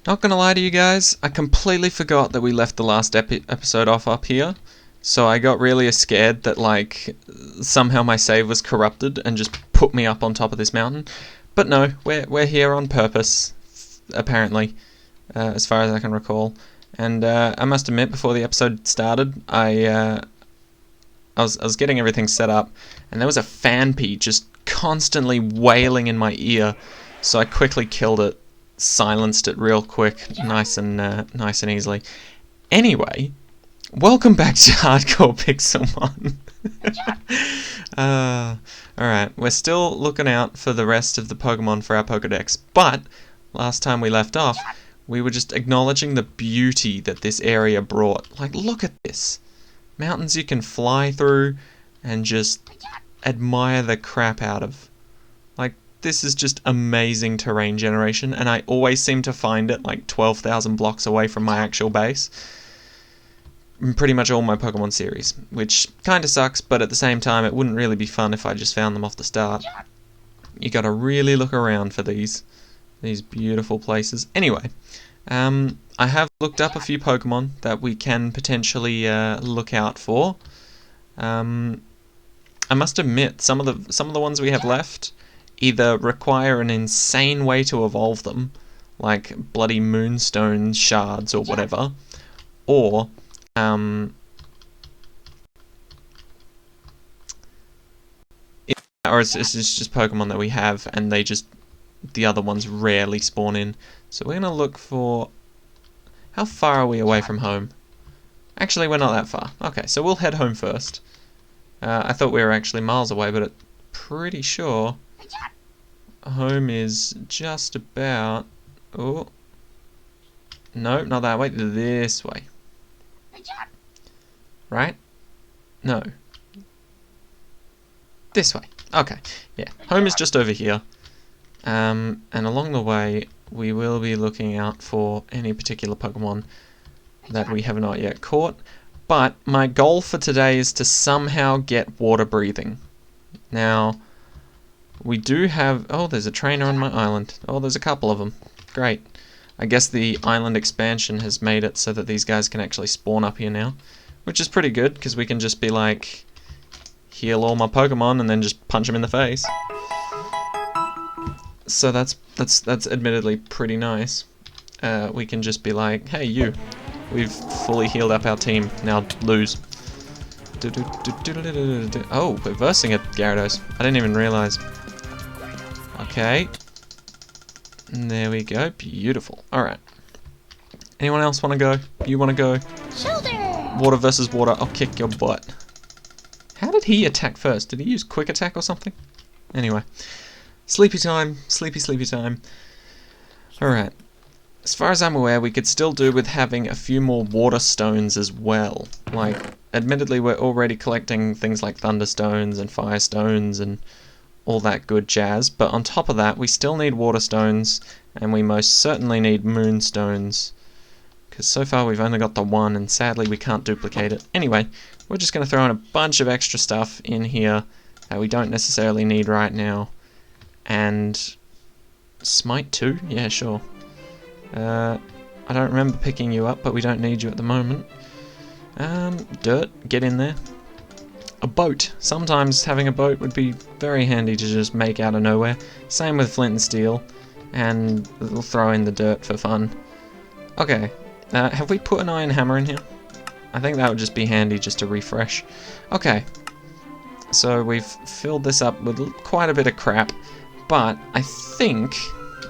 Not gonna lie to you guys, I completely forgot that we left the last episode off up here. So I got really scared that, like, somehow my save was corrupted and just put me up on top of this mountain. But no, we're here on purpose, apparently, as far as I can recall. And I must admit, before the episode started, I was getting everything set up, and there was a fanpy just constantly wailing in my ear. So I quickly killed it, silenced it real quick, nice and easily. Anyway, welcome back to Hardcore Pixelmon. Alright, we're still looking out for the rest of the Pokemon for our Pokedex, but last time we left off, we were just acknowledging the beauty that this area brought. Like, look at this. Mountains you can fly through and just admire the crap out of. Like, this is just amazing terrain generation, and I always seem to find it like 12,000 blocks away from my actual base. In pretty much all my Pokemon series, which kinda sucks, but at the same time it wouldn't really be fun if I just found them off the start. You gotta really look around for these beautiful places. Anyway, I have looked up a few Pokemon that we can potentially look out for. I must admit, some of the ones we have left either require an insane way to evolve them, like bloody moonstone shards or whatever, or it's just Pokemon that we have, and the other ones rarely spawn in. So we're gonna look for... How far are we away from home? Actually, we're not that far. Okay, so we'll head home first. I thought we were actually miles away, but I'm pretty sure home is just about... Oh. No, not that way. This way. Right? No. This way. Okay. Yeah. Home is just over here. And along the way, we will be looking out for any particular Pokemon that we have not yet caught. But my goal for today is to somehow get water breathing. Now, we do have... Oh, there's a trainer on my island. Oh, there's a couple of them. Great. I guess the island expansion has made it so that these guys can actually spawn up here now. Which is pretty good, because we can just be like... heal all my Pokemon and then just punch them in the face. So that's admittedly pretty nice. We can just be like, hey you, we've fully healed up our team, now lose. Oh, we're versing it, Gyarados. I didn't even realize. Okay. And there we go, beautiful. Alright. Anyone else want to go? You want to go? Shoulder! Water versus water, I'll kick your butt. How did he attack first? Did he use quick attack or something? Anyway. Sleepy time. Sleepy time. Alright. As far as I'm aware, we could still do with having a few more water stones as well. Like, admittedly, we're already collecting things like thunderstones and firestones and all that good jazz, but on top of that, we still need water stones, and we most certainly need moonstones. Because so far we've only got the one, and sadly we can't duplicate it. Anyway, we're just going to throw in a bunch of extra stuff in here that we don't necessarily need right now. And... Smite 2? Yeah, sure. I don't remember picking you up, but we don't need you at the moment. Dirt, get in there. A boat. Sometimes having a boat would be very handy to just make out of nowhere. Same with flint and steel. And we'll throw in the dirt for fun. Okay. Have we put an iron hammer in here? I think that would just be handy just to refresh. Okay. So we've filled this up with quite a bit of crap. But I think...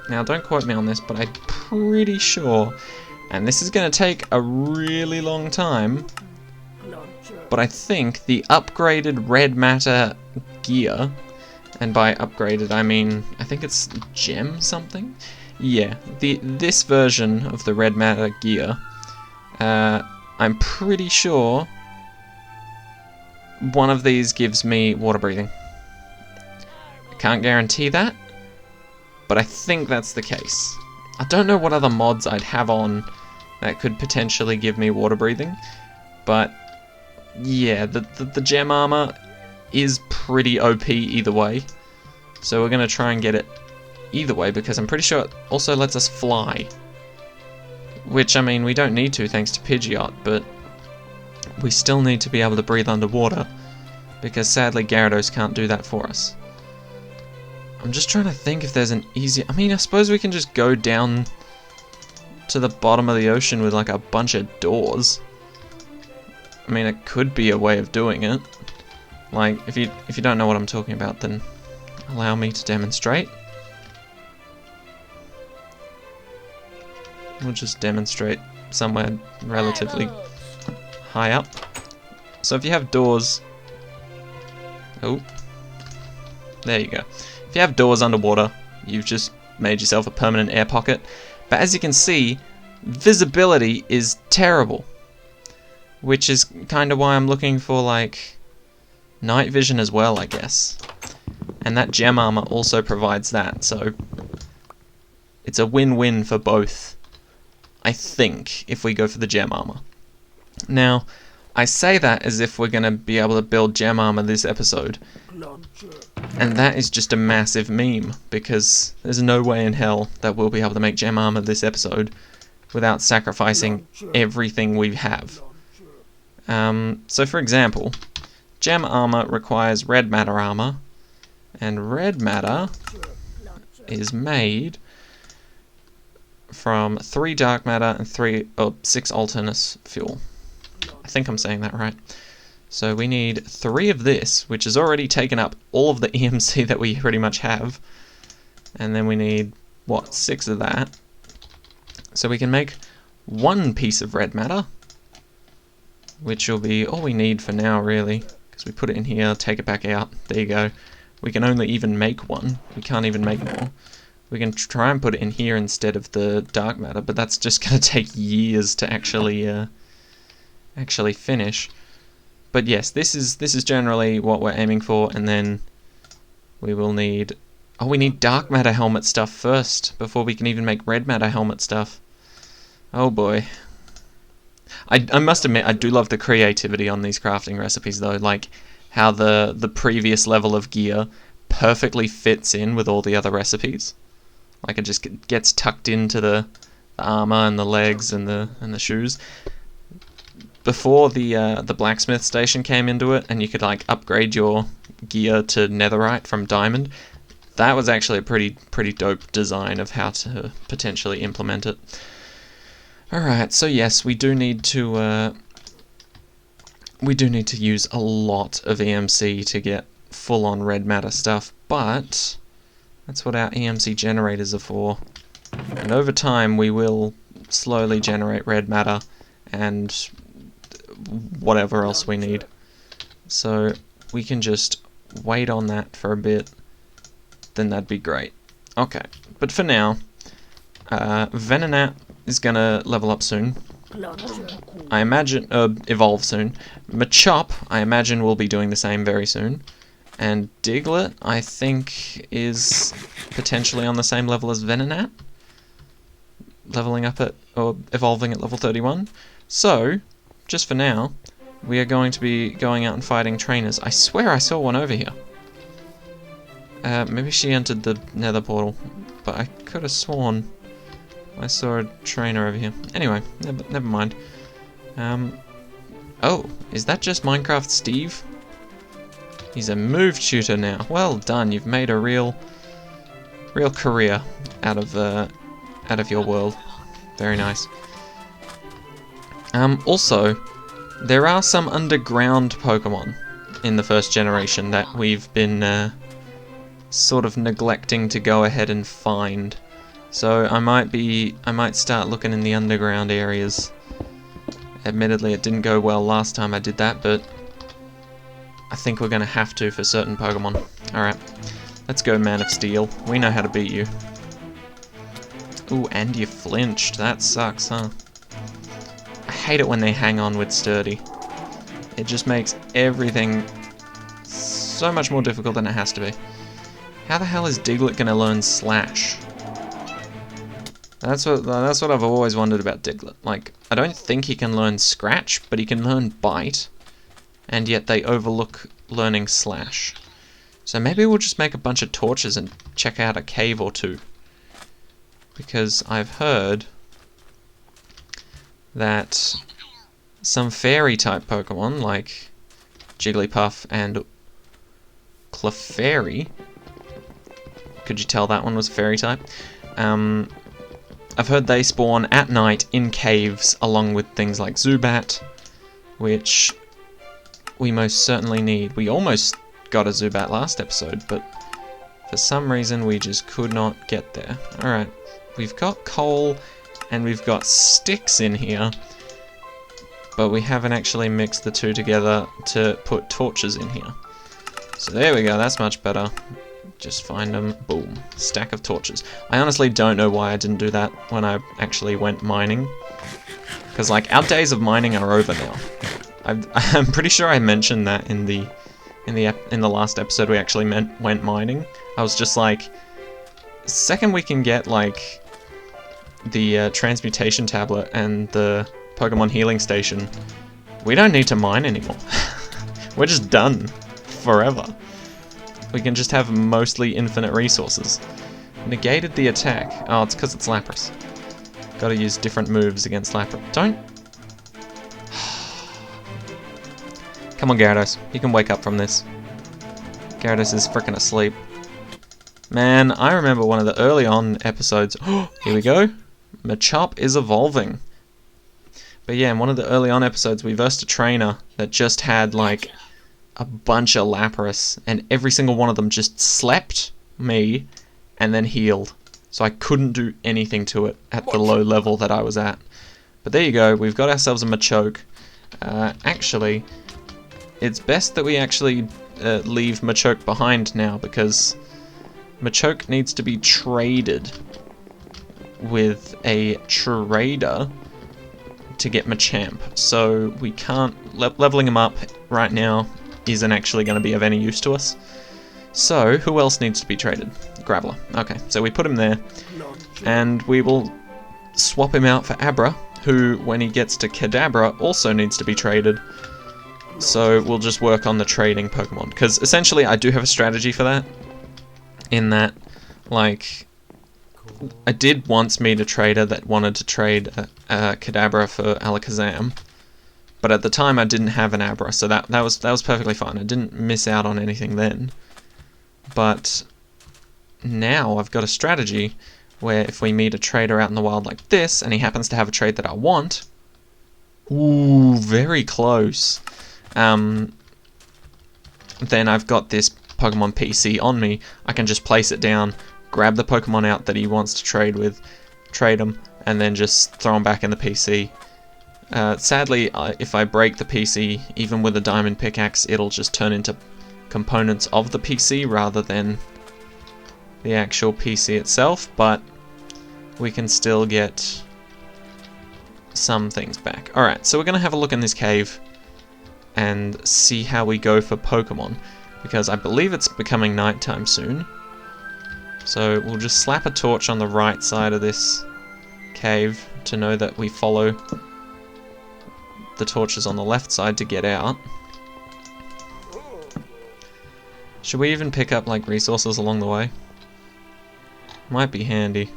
Now don't quote me on this, but I'm pretty sure... And this is going to take a really long time... But I think the upgraded red matter gear... And by upgraded I mean... I think it's gem something? Yeah, this version of the red matter gear... I'm pretty sure... one of these gives me water breathing. I can't guarantee that, but I think that's the case. I don't know what other mods I'd have on that could potentially give me water breathing, but yeah, the gem armor is pretty OP either way, so we're going to try and get it either way because I'm pretty sure it also lets us fly. Which, I mean, we don't need to thanks to Pidgeot, but we still need to be able to breathe underwater, because sadly Gyarados can't do that for us. I'm just trying to think if there's an easy... I mean, I suppose we can just go down to the bottom of the ocean with like a bunch of doors. I mean, it could be a way of doing it. Like, if you don't know what I'm talking about, then allow me to demonstrate. We'll just demonstrate somewhere relatively high up. So if you have doors... Oh. There you go. If you have doors underwater, you've just made yourself a permanent air pocket. But as you can see, visibility is terrible. Which is kind of why I'm looking for, like, night vision as well, I guess. And that gem armor also provides that, so it's a win-win for both, I think, if we go for the gem armor. Now, I say that as if we're going to be able to build gem armor this episode. And that is just a massive meme, because there's no way in hell that we'll be able to make gem armor this episode without sacrificing everything we have. So for example, gem armor requires red matter armor, and red matter is made from 3 dark matter and 6 alternate fuel. I think I'm saying that right. So we need 3 of this, which has already taken up all of the EMC that we pretty much have, and then we need, what, 6 of that. So we can make 1 piece of red matter, which will be all we need for now, really, because we put it in here, take it back out, there you go. We can only even make 1, we can't even make more. We can try and put it in here instead of the dark matter, but that's just going to take years to actually finish. But yes, this is generally what we're aiming for, and then we will need... Oh, we need dark matter helmet stuff first, before we can even make red matter helmet stuff. Oh boy. I must admit, I do love the creativity on these crafting recipes, though, like how the previous level of gear perfectly fits in with all the other recipes. Like it just gets tucked into the armor and the legs and the shoes. Before the blacksmith station came into it, and you could like upgrade your gear to netherite from diamond, that was actually a pretty dope design of how to potentially implement it. Alright, so yes, we do need to use a lot of EMC to get full-on red matter stuff, but that's what our EMC generators are for. And over time, we will slowly generate red matter and whatever else we need. So we can just wait on that for a bit, then that'd be great. Okay, but for now, Venonat is gonna level up soon. I imagine, evolve soon. Machop, I imagine, will be doing the same very soon. And Diglett, I think, is potentially on the same level as Venonat, leveling up at, or evolving at level 31. So, just for now, we are going to be going out and fighting trainers. I swear I saw one over here. Maybe she entered the nether portal, but I could have sworn I saw a trainer over here. Anyway, never mind. Oh, is that just Minecraft Steve? He's a move tutor now. Well done, you've made a real career out of your world. Very nice. Also, there are some underground Pokemon in the first generation that we've been sort of neglecting to go ahead and find. So I might start looking in the underground areas. Admittedly, it didn't go well last time I did that, but I think we're gonna have to for certain Pokemon. Alright, let's go, Man of Steel. We know how to beat you. Ooh, and you flinched. That sucks, huh? I hate it when they hang on with Sturdy. It just makes everything so much more difficult than it has to be. How the hell is Diglett gonna learn Slash? That's what I've always wondered about Diglett. Like, I don't think he can learn Scratch, but he can learn Bite, and yet they overlook learning Slash. So maybe we'll just make a bunch of torches and check out a cave or two. Because I've heard that some fairy-type Pokemon, like Jigglypuff and Clefairy, could you tell that one was fairy-type? I've heard they spawn at night in caves, along with things like Zubat, which we most certainly need. We almost got a Zubat last episode, but for some reason we just could not get there. Alright, we've got coal and we've got sticks in here, but we haven't actually mixed the two together to put torches in here. So there we go, that's much better. Just find them, boom, stack of torches. I honestly don't know why I didn't do that when I actually went mining, because like our days of mining are over now. I'm pretty sure I mentioned that in the last episode we actually went mining. I was just like, second we can get like the transmutation tablet and the Pokemon healing station, we don't need to mine anymore. We're just done forever. We can just have mostly infinite resources. Negated the attack. Oh, it's because it's Lapras. Gotta use different moves against Lapras. Don't... Come on, Gyarados. You can wake up from this. Gyarados is frickin' asleep. Man, I remember one of the early on episodes... Here we go. Machop is evolving. But yeah, in one of the early on episodes, we versed a trainer that just had, like, a bunch of Lapras, and every single one of them just slept me and then healed. So I couldn't do anything to it at the low level that I was at. But there you go, we've got ourselves a Machoke. Actually, it's best that we actually leave Machoke behind now, because Machoke needs to be traded with a trader to get Machamp. So we can't... leveling him up right now isn't actually going to be of any use to us. So, who else needs to be traded? Graveler. Okay, so we put him there, and we will swap him out for Abra, who, when he gets to Kadabra, also needs to be traded. So we'll just work on the trading Pokemon, because essentially I do have a strategy for that, in that, like, I did once meet a trader that wanted to trade Kadabra for Alakazam, but at the time I didn't have an Abra, so that was perfectly fine. I didn't miss out on anything then. But now I've got a strategy where if we meet a trader out in the wild like this, and he happens to have a trait that I want, ooh, very close, then I've got this Pokemon PC on me. I can just place it down, grab the Pokemon out that he wants to trade with, trade him, and then just throw him back in the PC. Sadly, if I break the PC, even with a diamond pickaxe, it'll just turn into components of the PC rather than the actual PC itself, but we can still get some things back. Alright, so we're going to have a look in this cave and see how we go for Pokemon, because I believe it's becoming nighttime soon. So we'll just slap a torch on the right side of this cave to know that we follow the torches on the left side to get out. Should we even pick up like resources along the way? Might be handy.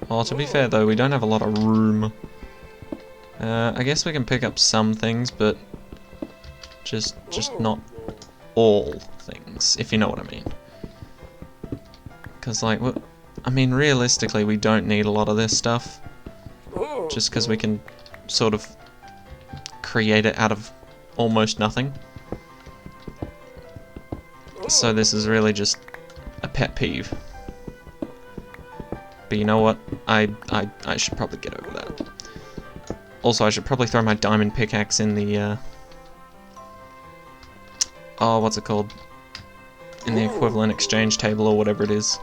Well, to be fair though, we don't have a lot of room. I guess we can pick up some things, but just not all things, if you know what I mean. Because like, I mean, realistically we don't need a lot of this stuff, just because we can sort of create it out of almost nothing. So this is really just a pet peeve. But you know what? I should probably get over that. Also, I should probably throw my diamond pickaxe in the oh, what's it called? In the equivalent exchange table or whatever it is.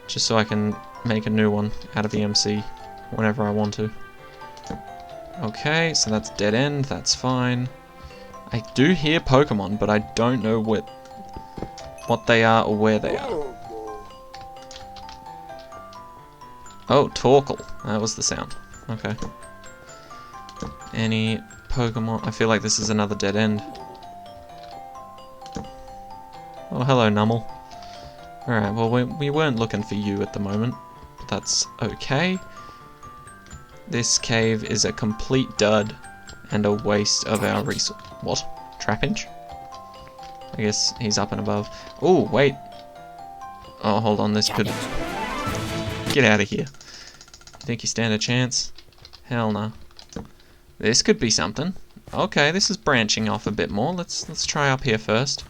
Just so I can make a new one out of EMC whenever I want to. Okay, so that's dead end, that's fine. I do hear Pokemon, but I don't know what they are or where they are. Oh, Torkoal. That was the sound. Okay. Any Pokemon? I feel like this is another dead end. Oh, hello, Nummel. Alright, well, we weren't looking for you at the moment, but that's okay. This cave is a complete dud and a waste of our resource. What? Trapinch? I guess he's up and above. Oh, wait. Oh, hold on, this could... Get out of here. Think you stand a chance? Hell no. This could be something. Okay, this is branching off a bit more. Let's try up here first.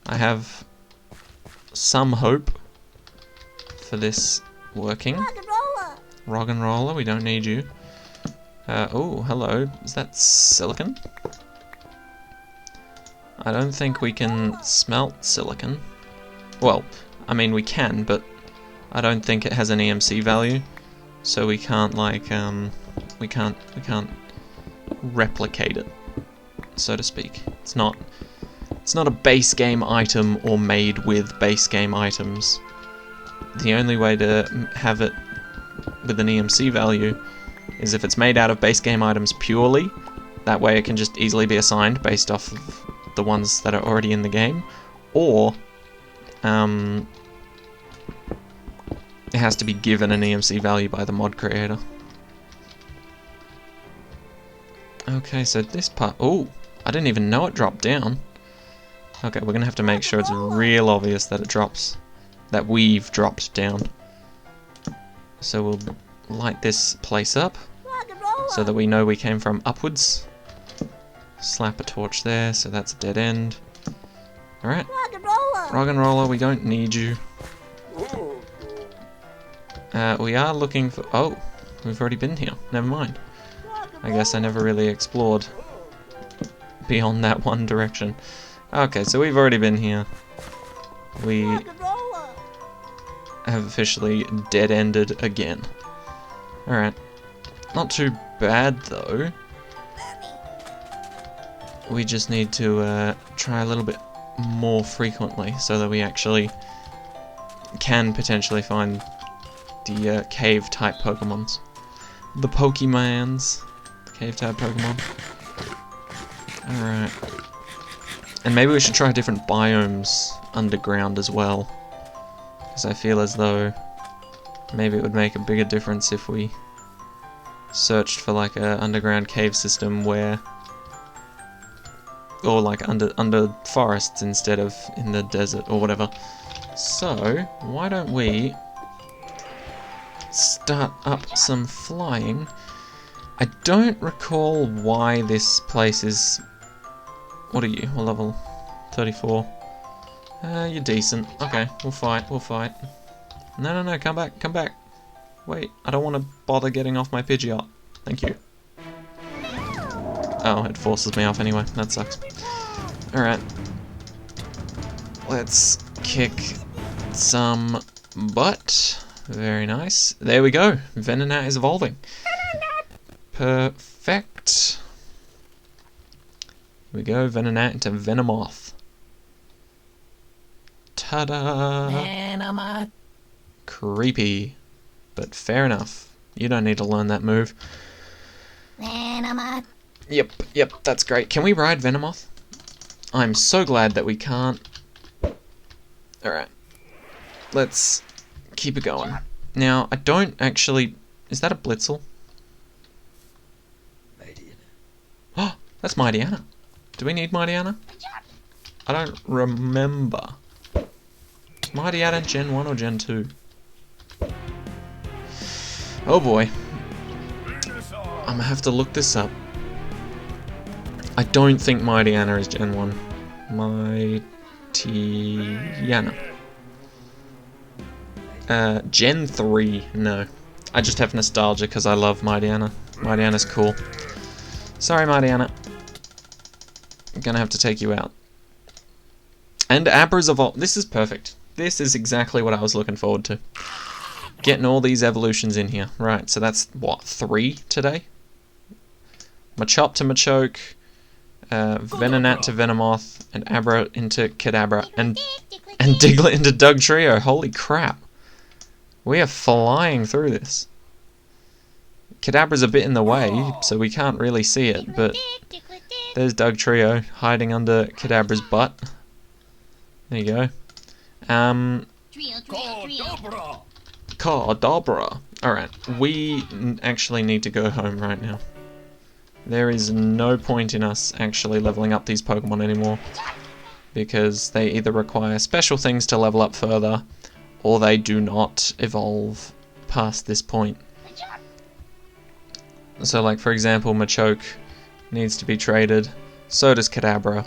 I have some hope for this working. Rock and roller, we don't need you. Oh, hello. Is that silicon? I don't think we can smelt silicon. Well, I mean we can, but I don't think it has an EMC value, so we can't like we can't replicate it, so to speak. It's not a base game item or made with base game items. The only way to have it with an EMC value is if it's made out of base game items purely. That way it can just easily be assigned based off of the ones that are already in the game, or it has to be given an EMC value by the mod creator. Okay, so this part... Oh, I didn't even know it dropped down. Okay, we're gonna have to make sure it's real obvious that it drops. That we've dropped down. So we'll light this place up so that we know we came from upwards. Slap a torch there, so that's a dead end. Alright. Rock and roller, we don't need you. We are looking for... Oh, we've already been here. Never mind. I guess I never really explored beyond that one direction. Okay, so we've already been here. We have officially dead-ended again. Alright. Not too bad, though. We just need to try a little bit more frequently so that we actually can potentially find the cave-type Pokemons. The Pokemans. The cave-type Pokemon. Alright. And maybe we should try different biomes underground as well. Because I feel as though maybe it would make a bigger difference if we searched for like a underground cave system where... Or like under forests instead of in the desert or whatever. So, why don't we start up some flying? I don't recall why this place is... What are you? What level? 34. You're decent. Okay, we'll fight, we'll fight. No, come back, come back. Wait, I don't want to bother getting off my Pidgeot. Thank you. Oh, it forces me off anyway. That sucks. Alright. Let's kick some butt. Very nice. There we go. Venonat is evolving. Perfect. Here we go. Venonat into Venomoth. Ta-da! Venomoth. Creepy. But fair enough. You don't need to learn that move. Venomoth. Yep, that's great. Can we ride Venomoth? I'm so glad that we can't. Alright. Let's keep it going. Now, I don't actually... Is that a Blitzel? Oh, that's Mightyena. Do we need Mightyena? I don't remember. Is Mightyena Gen 1 or Gen 2? Oh boy. I'm gonna have to look this up. I don't think Mightyena is Gen 1. Mightyena. Gen 3, no. I just have nostalgia because I love Mightyena. Mightyena's cool. Sorry, Mightyena. I'm gonna have to take you out. And Abra's evolved. This is perfect. This is exactly what I was looking forward to. Getting all these evolutions in here. Right, so that's, what, 3 today? Machop to Machoke, Venonat to Venomoth, and Abra into Kadabra, and Diglett into Dugtrio. Holy crap. We are flying through this. Kadabra's a bit in the way, so we can't really see it, but there's Dugtrio hiding under Kadabra's butt. There you go. Kadabra. Alright, we actually need to go home right now. There is no point in us actually leveling up these Pokemon anymore, because they either require special things to level up further, or they do not evolve past this point. So like for example, Machoke needs to be traded, so does Kadabra.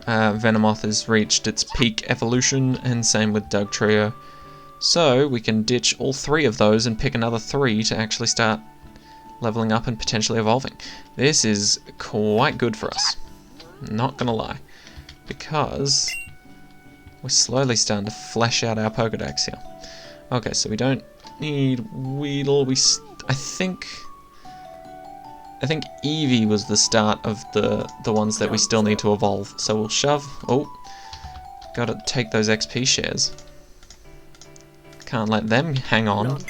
Venomoth has reached its peak evolution, and same with Dugtrio. So we can ditch all 3 of those and pick another 3 to actually start leveling up and potentially evolving. This is quite good for us, not gonna lie, because we're slowly starting to flesh out our Pokedex here. Okay, so we don't need Weedle. I think Eevee was the start of the ones that we still need to evolve. So we'll shove. Oh, gotta take those XP shares. Can't let them hang on.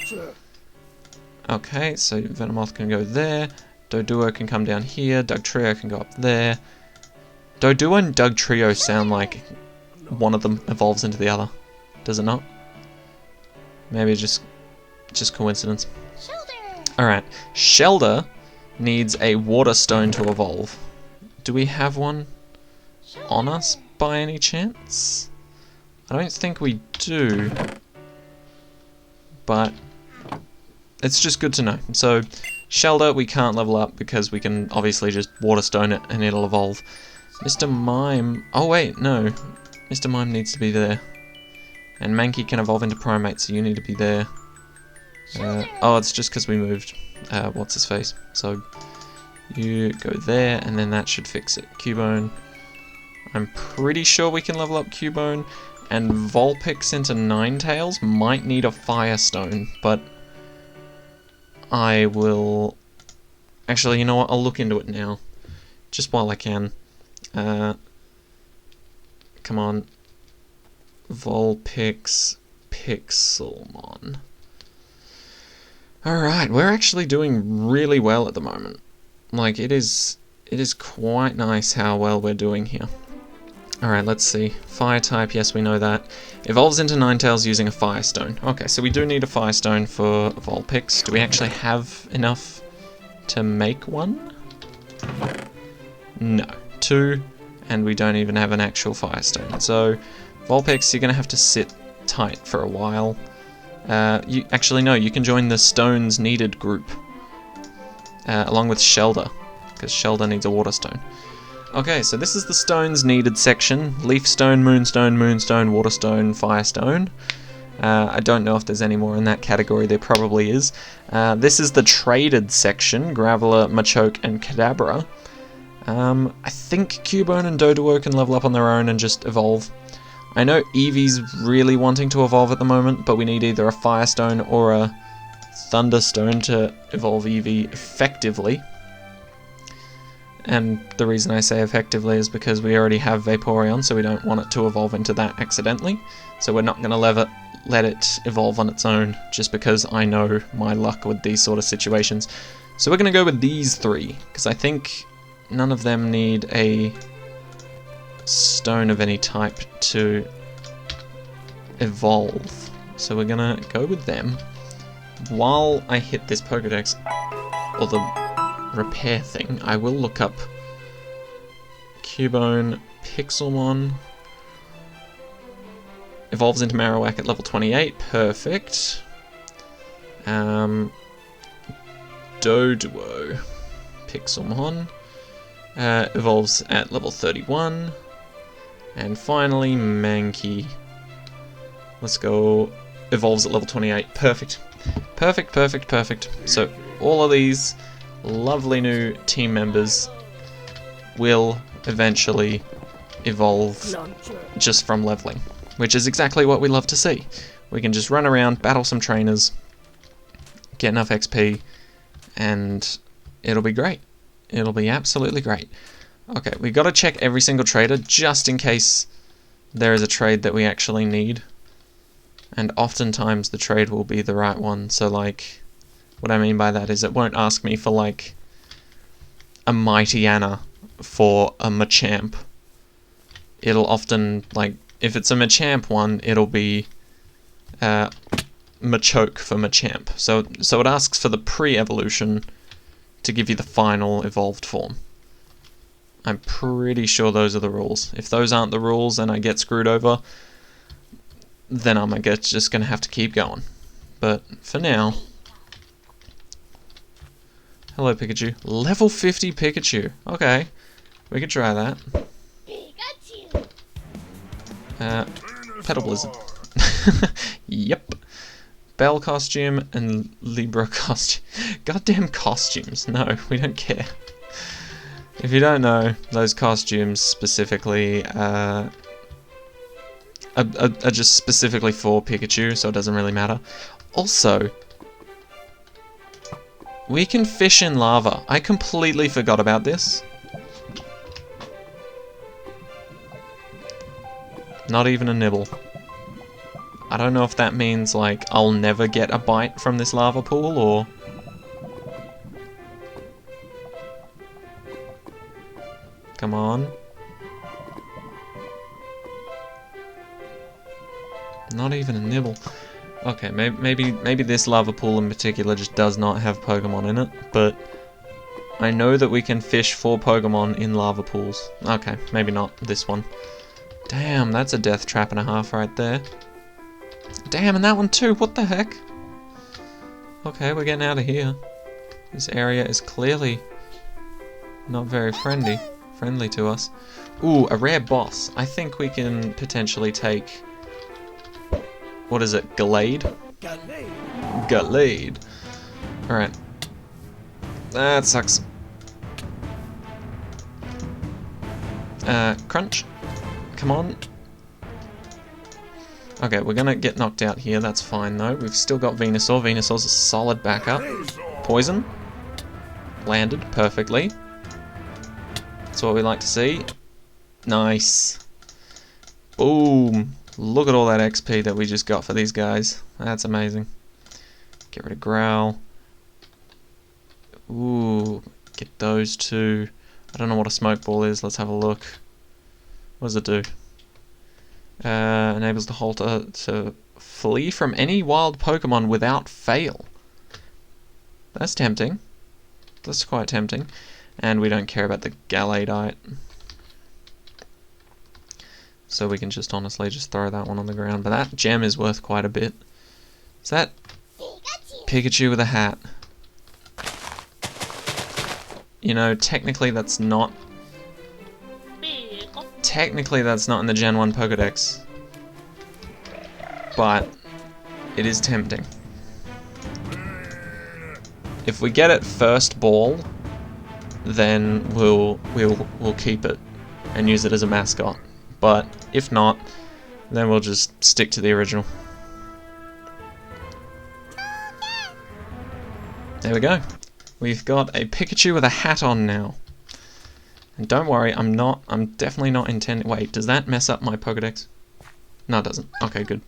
Okay, so Venomoth can go there. Doduo can come down here. Dugtrio can go up there. Doduo and Dugtrio sound like one of them evolves into the other. Does it not? Maybe just coincidence. Alright, Shelder needs a Water Stone to evolve. Do we have one on us by any chance? I don't think we do, but it's just good to know. So Shelder we can't level up because we can obviously just Water Stone it and it'll evolve. Mr. Mime, oh wait, no, Mr. Mime needs to be there. And Mankey can evolve into Primate, so you need to be there. Oh, it's just because we moved what's his face. So you go there, and then that should fix it. Cubone. I'm pretty sure we can level up Cubone, and Vulpix into Ninetales might need a Firestone, but I will... Actually, you know what? I'll look into it now, just while I can. Come on. Vulpix, PIXELMON. Alright, we're actually doing really well at the moment. Like, it is quite nice how well we're doing here. Alright, let's see. Fire type, yes, we know that. Evolves into Ninetales using a Firestone. Okay, so we do need a Firestone for Vulpix. Do we actually have enough to make one? No. 2, and we don't even have an actual Firestone. So, Vulpix, you're going to have to sit tight for a while. You actually, no, you can join the Stones Needed group, along with Shelder, because Shelder needs a Water Stone. Okay, so this is the Stones Needed section. Leaf Stone, Moonstone, Moonstone, Water Stone, Firestone. I don't know if there's any more in that category, there probably is. This is the Traded section, Graveler, Machoke, and Kadabra. I think Cubone and Doduo can level up on their own and just evolve. I know Eevee's really wanting to evolve at the moment, but we need either a Firestone or a Thunderstone to evolve Eevee effectively. And the reason I say effectively is because we already have Vaporeon, so we don't want it to evolve into that accidentally. So we're not going to let it evolve on its own, just because I know my luck with these sort of situations. So we're going to go with these 3, because I think none of them need a stone of any type to evolve. So we're going to go with them. While I hit this Pokedex, or the repair thing, I will look up Cubone, PIXELMON. Evolves into Marowak at level 28, perfect. Doduo, PIXELMON, evolves at level 31. And finally, Mankey. Let's go. Evolves at level 28. Perfect. Perfect, perfect, perfect. So, all of these lovely new team members will eventually evolve just from leveling, which is exactly what we love to see. We can just run around, battle some trainers, get enough XP, and it'll be great. It'll be absolutely great. Okay, we got to check every single trader just in case there is a trade that we actually need. And oftentimes the trade will be the right one. So like, what I mean by that is it won't ask me for like a Mighty Anna for a Machamp. It'll often, like, if it's a Machamp one, it'll be Machoke for Machamp. So it asks for the pre-evolution to give you the final evolved form. I'm pretty sure those are the rules. If those aren't the rules and I get screwed over, then I'm just gonna have to keep going. But for now... Hello, Pikachu. Level 50 Pikachu. Okay, we could try that. Petal Blizzard. Yep. Bell costume and Libra costume. Goddamn costumes. No, we don't care. If you don't know, those costumes specifically are just specifically for Pikachu, so it doesn't really matter. Also, we can fish in lava. I completely forgot about this. Not even a nibble. I don't know if that means, like, I'll never get a bite from this lava pool, or... Come on. Not even a nibble. Okay, maybe this lava pool in particular just does not have Pokemon in it, but I know that we can fish for Pokemon in lava pools. Okay, maybe not this one. Damn, that's a death trap and a half right there. Damn, and that one too, what the heck? Okay, we're getting out of here. This area is clearly not very friendly to us. Ooh, a rare boss. I think we can potentially take... What is it? Galade? Galade. Alright. That sucks. Crunch. Come on. Okay, we're gonna get knocked out here. That's fine though. We've still got Venusaur. Venusaur's a solid backup. Poison. Landed perfectly. That's what we like to see. Nice. Boom. Look at all that XP that we just got for these guys. That's amazing. Get rid of Growl. Ooh, get those two. I don't know what a smoke ball is. Let's have a look. What does it do? Enables the Halter to flee from any wild Pokemon without fail. That's tempting. That's quite tempting. And we don't care about the Galadite. So we can just honestly just throw that one on the ground. But that gem is worth quite a bit. Is that Pikachu with a hat? You know, technically that's not... Technically that's not in the Gen 1 Pokedex. But it is tempting. If we get it first ball, then we'll keep it and use it as a mascot. But if not, then we'll just stick to the original. There we go. We've got a Pikachu with a hat on now. And don't worry, I'm definitely not intending... Wait, does that mess up my Pokedex? No, it doesn't. Okay, good.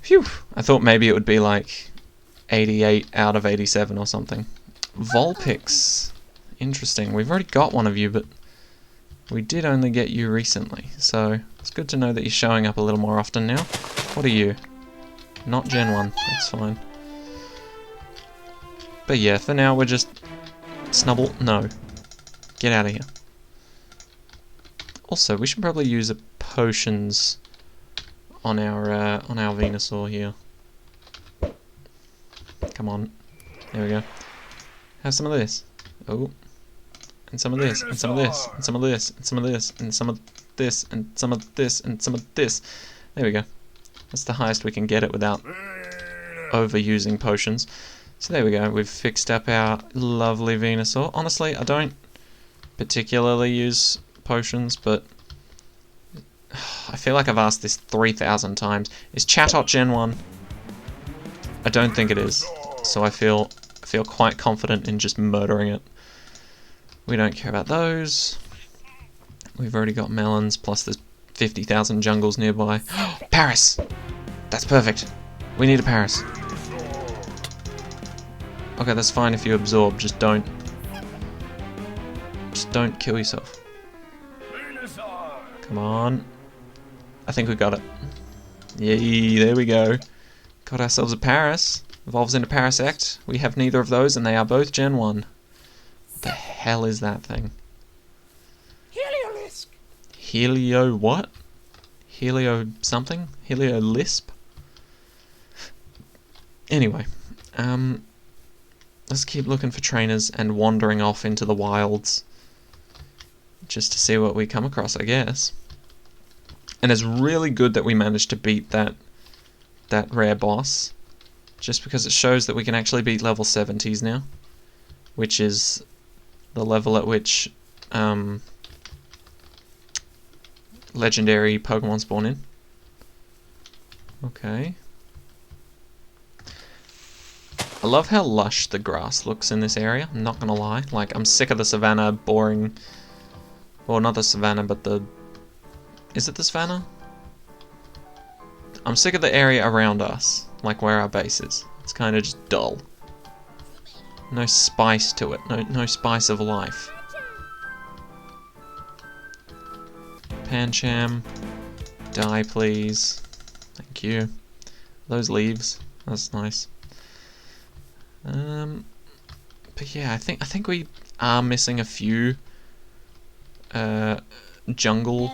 Phew! I thought maybe it would be like 88 out of 87 or something. Vulpix. Interesting. We've already got one of you, but we did only get you recently. So it's good to know that you're showing up a little more often now. What are you? Not Gen 1. That's fine. But yeah, for now we're just... Snubble? No. Get out of here. Also, we should probably use a potions on our Venusaur here. Come on. There we go. Have some of this. Oh. And some of this, and some of this, and some of this, and some of this, and some of this, and some of this, and some of this. There we go. That's the highest we can get it without overusing potions. So there we go. We've fixed up our lovely Venusaur. Honestly, I don't particularly use potions, but I feel like I've asked this 3,000 times. Is Chatot Gen 1? I don't think it is. So I feel quite confident in just murdering it. We don't care about those. We've already got melons, plus there's 50,000 jungles nearby. Paris! That's perfect. We need a Paris. Okay, that's fine if you absorb, just don't kill yourself. Come on. I think we got it. Yay, there we go. Got ourselves a Paris. Evolves into Parasect. We have neither of those, and they are both Gen 1. What the hell is that thing? Heliolisk. Helio what? Helio something? Helio Lisp? Anyway, let's keep looking for trainers and wandering off into the wilds. Just to see what we come across, I guess. And it's really good that we managed to beat that rare boss. Just because it shows that we can actually beat level 70s now. Which is the level at which legendary Pokemon spawn in. Okay. I love how lush the grass looks in this area, I'm not gonna lie. Like, I'm sick of the savannah boring... Well, not the savannah, but the... Is it the savannah? I'm sick of the area around us, like where our base is. It's kind of just dull. No spice to it, no spice of life. Pancham, die please. Thank you. Those leaves, that's nice. But yeah, I think we are missing a few jungle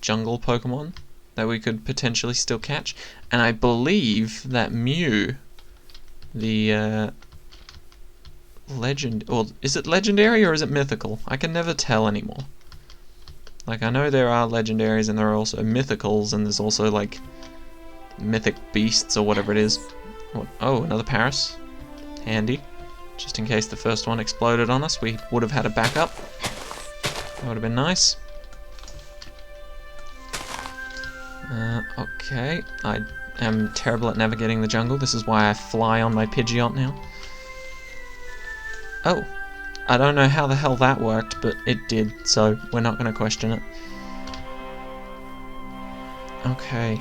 Pokemon that we could potentially still catch, and I believe that Mew, the legend, or is it legendary or is it mythical? I can never tell anymore. Like, I know there are legendaries and there are also mythicals, and there's also like mythic beasts or whatever it is. Oh, another Paris. Handy. Just in case the first one exploded on us, we would have had a backup. That would have been nice. Okay, I am terrible at navigating the jungle. This is why I fly on my Pidgeot now. Oh, I don't know how the hell that worked, but it did, so we're not going to question it. Okay.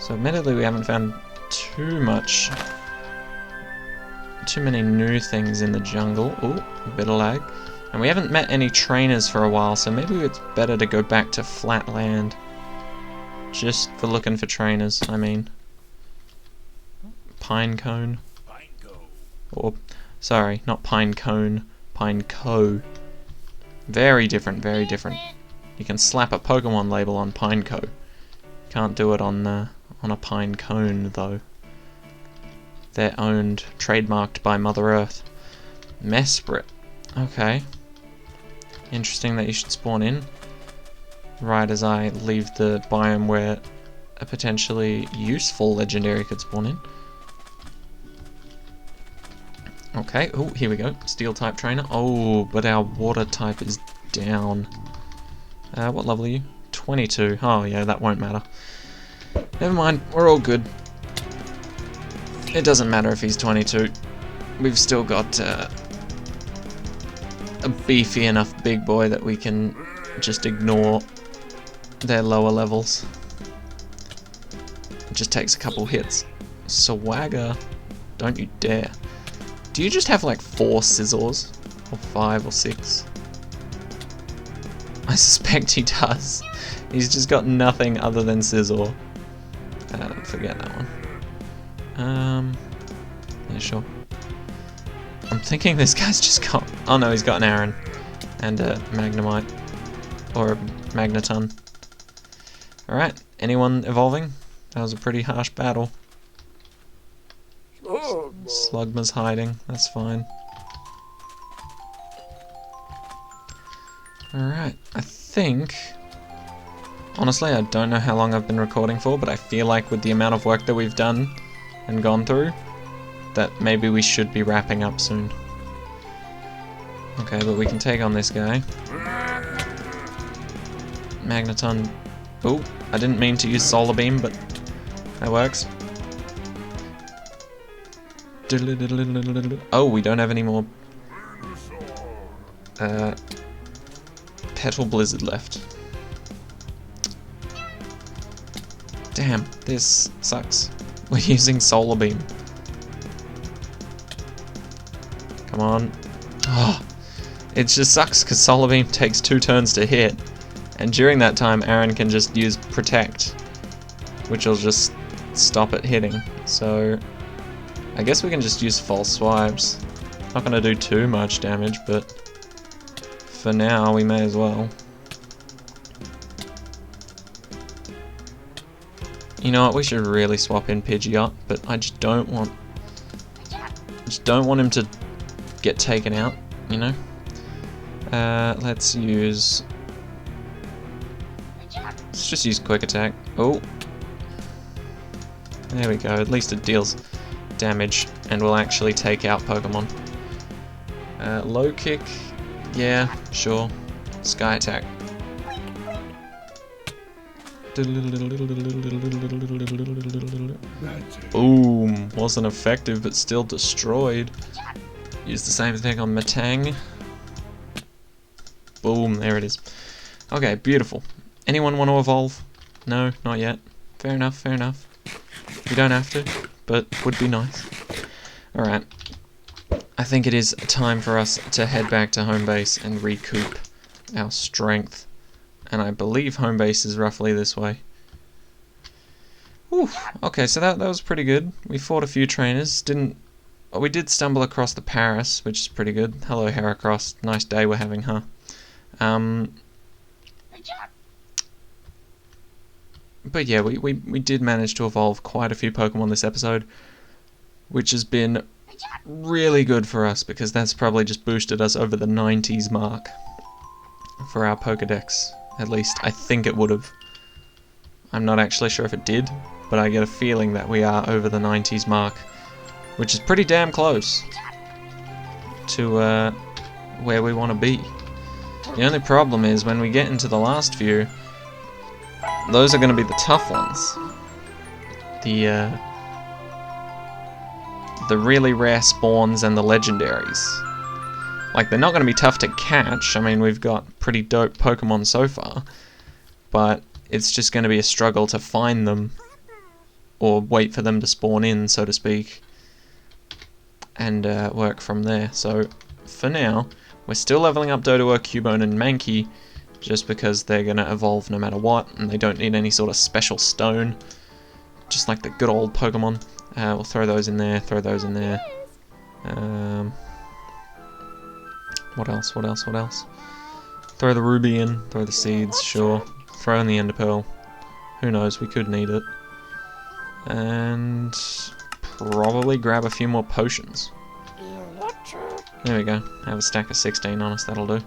So admittedly we haven't found too many new things in the jungle. Ooh, a bit of lag. And we haven't met any trainers for a while, so maybe it's better to go back to flat land. Just for looking for trainers, I mean. Pinecone. Or, sorry, not Pinecone. Pineco. Very different, very different. You can slap a Pokemon label on Pineco. Can't do it on a Pinecone, though. They're owned, trademarked by Mother Earth. Mesprit. Okay. Interesting that you should spawn in right as I leave the biome where a potentially useful legendary could spawn in. Okay, oh, here we go. Steel type trainer. Oh, but our water type is down. What level are you? 22. Oh yeah, that won't matter. Never mind, we're all good. It doesn't matter if he's 22. We've still got a beefy enough big boy that we can just ignore their lower levels. It just takes a couple hits. Swagger. Don't you dare. Do you just have like 4 scissors? Or 5 or 6? I suspect he does. He's just got nothing other than scissor. Forget that one. Yeah, sure. I'm thinking this guy's just got... Oh no, he's got an Aaron. And a Magnemite. Or a Magneton. Alright, anyone evolving? That was a pretty harsh battle. Slugma's hiding, that's fine. Alright, I think... Honestly, I don't know how long I've been recording for, but I feel like with the amount of work that we've done and gone through, that maybe we should be wrapping up soon. Okay, but we can take on this guy. Magneton. Oh, I didn't mean to use Solar Beam, but that works. Oh, we don't have any more Petal Blizzard left. Damn, this sucks. We're using Solar Beam. Come on. Oh, it just sucks because Solar Beam takes 2 turns to hit. And during that time, Aaron can just use Protect, which will just stop it hitting. So I guess we can just use false swipes. Not going to do too much damage, but for now we may as well. You know what, we should really swap in Pidgeot, but I just don't want him to get taken out, you know? Let's just use quick attack. Oh. There we go, at least it deals damage and will actually take out Pokemon. Low kick, yeah, sure. Sky attack. Boom! Wasn't effective, but still destroyed. Use the same thing on Metang. Boom, there it is. Okay, beautiful. Anyone want to evolve? No, not yet. Fair enough, fair enough. You don't have to, but would be nice. Alright. I think it is time for us to head back to home base and recoup our strength. And I believe home base is roughly this way. Whew. Okay, so that was pretty good. We fought a few trainers. We did stumble across the Paris, which is pretty good. Hello, Heracross. Nice day we're having, huh? But yeah, we did manage to evolve quite a few Pokemon this episode, which has been really good for us, because that's probably just boosted us over the 90s mark for our Pokedex. At least, I think it would have. I'm not actually sure if it did, but I get a feeling that we are over the 90s mark, which is pretty damn close to where we want to be. The only problem is when we get into the last few, those are going to be the tough ones. The really rare spawns and the legendaries. Like, they're not going to be tough to catch. I mean, we've got pretty dope Pokemon so far, but it's just going to be a struggle to find them, or wait for them to spawn in, so to speak, and work from there. So, for now, we're still leveling up Doduo, Cubone, and Mankey, just because they're going to evolve no matter what, and they don't need any sort of special stone, just like the good old Pokemon. We'll throw those in there, throw those in there. What else? Throw the ruby in, throw the seeds, sure. Throw in the ender pearl. Who knows, we could need it. And probably grab a few more potions. There we go. Have a stack of 16 on us, that'll do.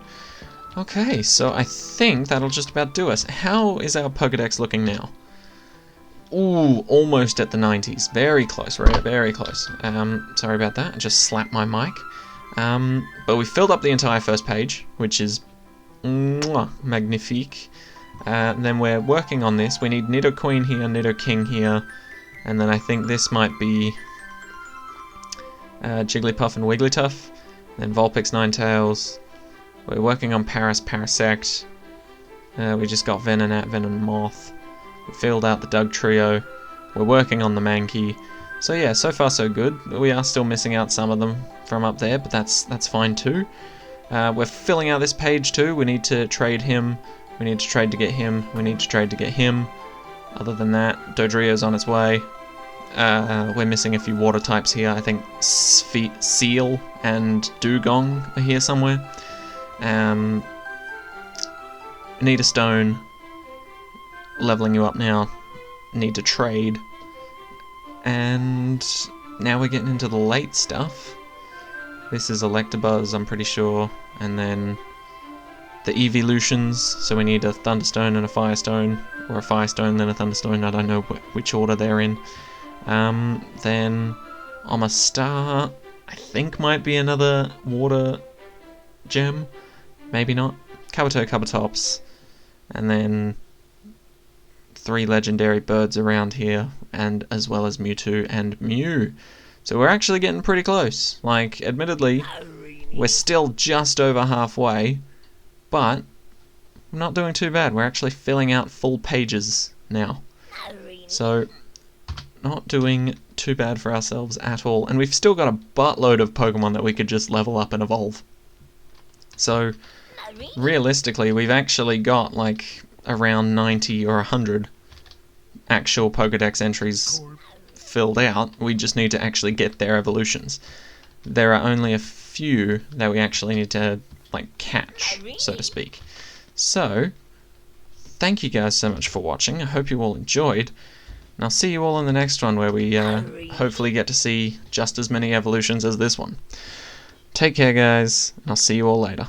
Okay, so I think that'll just about do us. How is our Pokedex looking now? Ooh, almost at the 90s. Very close, right? Very close. Sorry about that. I just slapped my mic. But we filled up the entire first page, which is magnifique. Then we're working on this. We need Nidoqueen here, Nidoking here, and then I think this might be Jigglypuff and Wigglytuff, then Vulpix, Ninetales. We're working on Paris, Parasect. We just got Venonat, Venomoth. We filled out the Doug Trio. We're working on the Mankey. So yeah, so far so good. We are still missing out some of them from up there, but that's fine too. We're filling out this page too. We need to trade him. We need to trade to get him. We need to trade to get him. Other than that, Dodrio's on its way. We're missing a few water types here. I think Seal and Dugong are here somewhere. Need a stone. Leveling you up now. Need to trade. And now we're getting into the late stuff. This is Electabuzz, I'm pretty sure. And then the evolutions. So we need a Thunderstone and a Firestone. Or a Firestone, then a Thunderstone. I don't know which order they're in. Then Omastar, I think might be another water gem. Maybe not. Kabuto, Kabutops. And then 3 legendary birds around here, and as well as Mewtwo and Mew. So we're actually getting pretty close. Like, admittedly, we're still just over halfway, but we're not doing too bad. We're actually filling out full pages now. So, not doing too bad for ourselves at all. And we've still got a buttload of Pokemon that we could just level up and evolve. So, realistically, we've actually got, like, around 90 or 100 actual Pokedex entries filled out. We just need to actually get their evolutions. There are only a few that we actually need to, like, catch, so to speak. So, thank you guys so much for watching. I hope you all enjoyed. And I'll see you all in the next one, where we hopefully get to see just as many evolutions as this one. Take care, guys, and I'll see you all later.